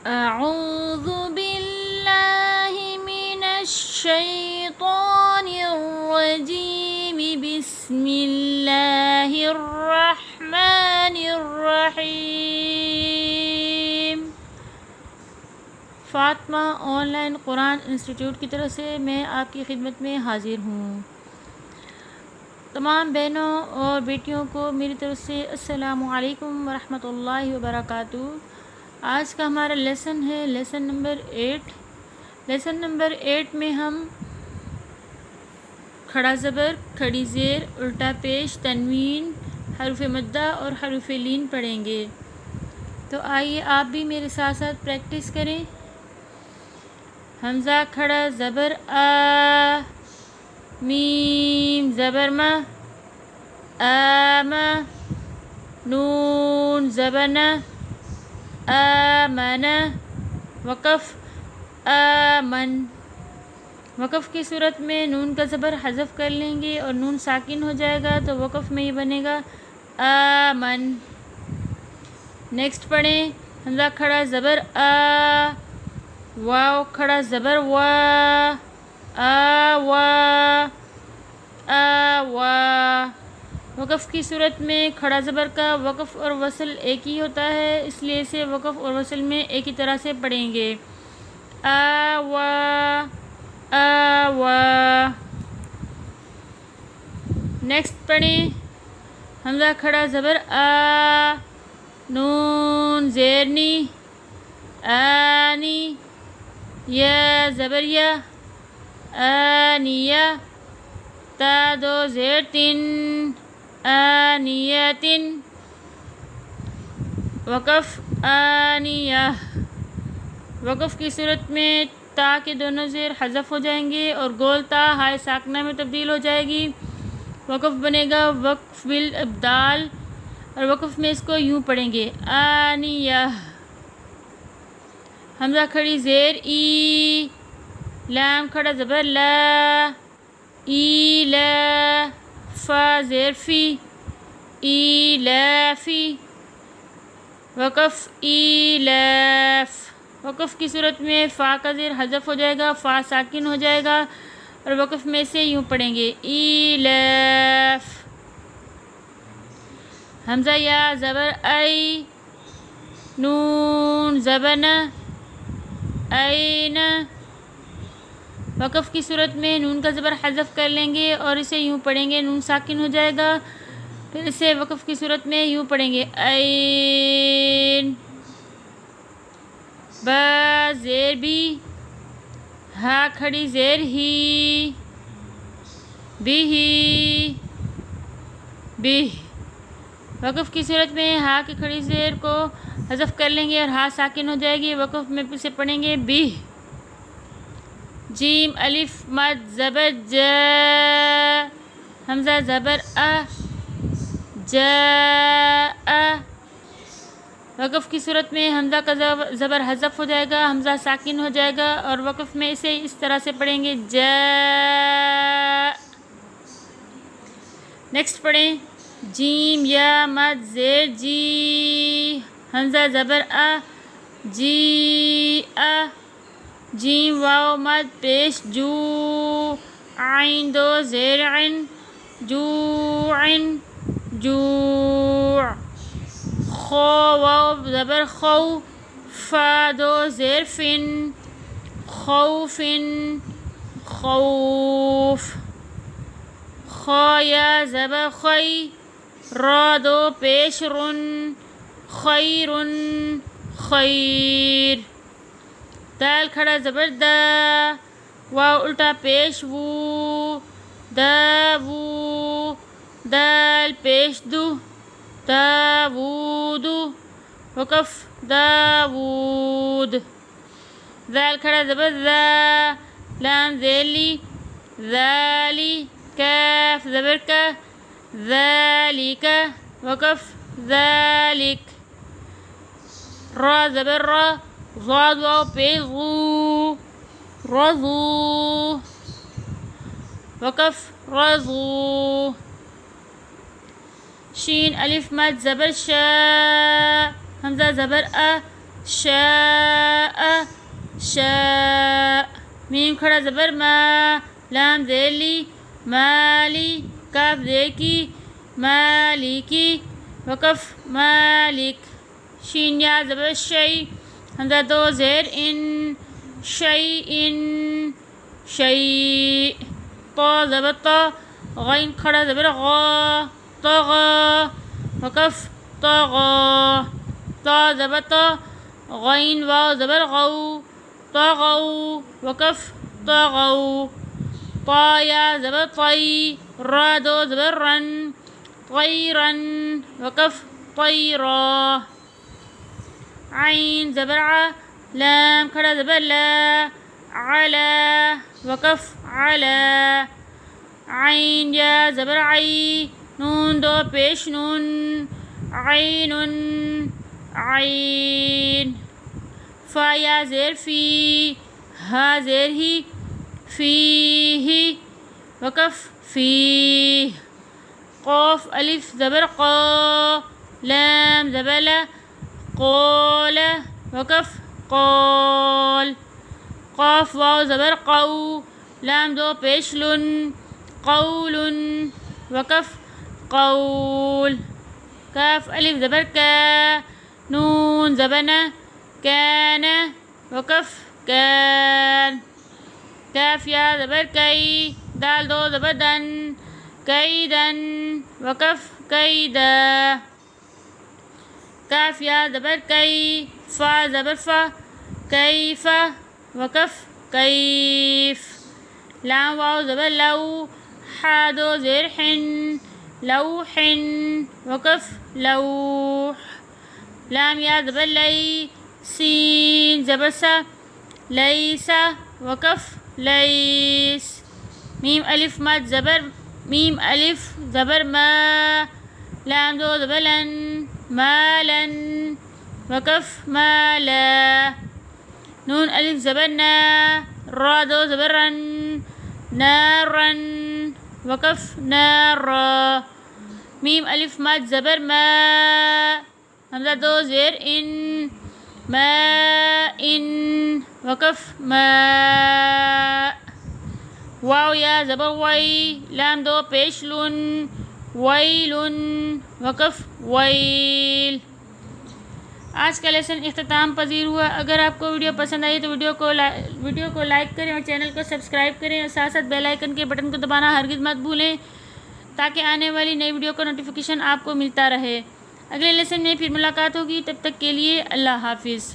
أعوذ بالله من الشيطان الرجيم بسم الله الرحمن الرحیم۔ Fatima on line Quran institute کی طرف سے میں آپ کی خدمت میں حاضر ہوں۔ تمام بہنوں اور بیٹیوں کو میری طرف سے السلام علیکم ورحمۃ اللہ وبرکاتہ۔ آج کا ہمارا لیسن ہے لیسن نمبر 8۔ لیسن نمبر 8 میں ہم کھڑا زبر، کھڑی زیر، الٹا پیش، تنوین، حروف مدہ اور حروف لین پڑھیں گے۔ تو آئیے آپ بھی میرے ساتھ ساتھ پریکٹس کریں۔ حمزہ کھڑا زبر آ، میم زبر ما، آما، نون زبر نا، آمنا، وقف آمن۔ وقف کی صورت میں نون کا زبر حذف کر لیں گے اور نون ساکن ہو جائے گا تو وقف میں یہ بنے گا آمن۔ نیکسٹ پڑھیں حمزہ کھڑا زبر آ، واو کھڑا زبر وا، آوا، آوا۔ وقف کی صورت میں کھڑا زبر کا وقف اور وصل ایک ہی ہوتا ہے، اس لیے اسے وقف اور وصل میں ایک ہی طرح سے پڑھیں گے، آوا، آوا۔ نیکسٹ پڑھیں حمزہ کھڑا زبر آ، نون زیرنی، آنی، یا زبر یا، آنیہ، تا دو زیر تن، آنیتن، وقف آنیہ۔ وقف کی صورت میں تا کے دونوں زیر حذف ہو جائیں گے اور گول تا ہائے ساکنہ میں تبدیل ہو جائے گی۔ وقف بنے گا وقف بالابدال اور وقف میں اس کو یوں پڑھیں گے، آنیہ۔ حمزہ کھڑی زیر ای، لام کھڑا زبر لا، ایلا، فا زیر فی، ایلافی، وقف ایلاف۔ وقف کی صورت میں فا کا زیر حذف ہو جائے گا، فا ساکن ہو جائے گا اور وقف میں سے یوں پڑھیں گے، ایلاف۔ حمزہ یا زبر ای، نون زبر نا، اینا۔ وقف کی صورت میں نون کا زبر حذف کر لیں گے اور اسے یوں پڑھیں گے، نون ساکن ہو جائے گا، پھر اسے وقف کی صورت میں یوں پڑھیں گے، این۔ با زیر بی، ہا کھڑی زیر ہی، بھی، بھی۔ وقف کی صورت میں ہا کی کھڑی زیر کو حذف کر لیں گے اور ہا ساکن ہو جائے گی، وقف میں پھر سے پڑھیں گے بھی۔ جیم الف مد زبر جا، حمزہ زبر آ، جا آ۔ وقف کی صورت میں حمزہ کا زبر حذف ہو جائے گا، حمزہ ساکن ہو جائے گا اور وقف میں اسے اس طرح سے پڑھیں گے، جا۔ نیکسٹ پڑھیں جیم یا مد زیر جی، حمزہ زبر آ، جی آ۔ جیم واو مد پیش جو، عین دو زیر عن، جوعن، جوع۔ خو واو زبر خو، فا دو زیر فن، خوفن، خوف۔ خا یا زبر خی، را دو پیش رن، خیرن، خیر۔ دال کھڑا زبر دا، واو الٹا پیش وو، داوو، دال پیش دو، داوود، وقف داوود۔ ذال کھڑا زبر ذا، لام زیر لی، ذالی، کاف زبر کا، ذالک، وقف ذالک۔ را زبر را، ضاد واو پیش غو، رضو، وقف رضو۔ شین الف مد زبر شا، حمزہ زبر آ، شاء شاء. میم کھڑا زبر ما، لام زیر لی، مالی، کاف زیر کی، مالکی، وقف مالک. شین یا زبر شی، حمزہ دو زیر ان، شیئن شیء. طا زبر طا، غین کھڑا زبر غا، طغا، وقف طغا. طا زبر طا، غین واو زبر غو، طغوا، وقف طغوا. طا یا زبر طی، را دو زبر رن، طیرن، وقف طیرا. عین زبر ع، لام کھڑا زبر لا، علا، وقف علا. عین یا زبر عی، نون دو پیش نون، عین عین. فا یا زیر فی، ہا زیر ہی، فیہ، وقف فیہ. قاف الف زبر قا، لام زبر لا، قال، وقف قال. قاف واو زبر قو، لام دو پیش لن، قول، وقف قول. کاف الف زبر کا، نون زبر نا، کان، وقف کان. کاف یا زبر کئی، دال دو زبر دن، کیدن، وقف کیدا. کاف یا زبر کئی، فا زبر فا، کیف، وقف کیف. لام واو زبر لو، حا دو زیر حن، لوح، وقف لوح. لام یا زبر لئی، سین زبر سا، لیسا، وقف لیس. میم الف مد زبر، میم الف زبر ما، لام دو زبر لن، مالن، وقف مالا. نون الف زبر نا، را دو زبر رن، نارن، وقف نارا. میم الف مد زبر ما، حمزہ دو زیر ان، ما ان، وقف ما. واو یا زبر وی، لام دو پیش لن، ویل، وقف ویل. آج کا لیسن اختتام پذیر ہوا. اگر آپ کو ویڈیو پسند آئی تو ویڈیو کو لائک کریں اور چینل کو سبسکرائب کریں اور ساتھ ساتھ بیل آئیکن کے بٹن کو دبانا ہرگز مت بھولیں تاکہ آنے والی نئی ویڈیو کا نوٹیفیکیشن آپ کو ملتا رہے. اگلے لیسن میں پھر ملاقات ہوگی، تب تک کے لیے اللہ حافظ.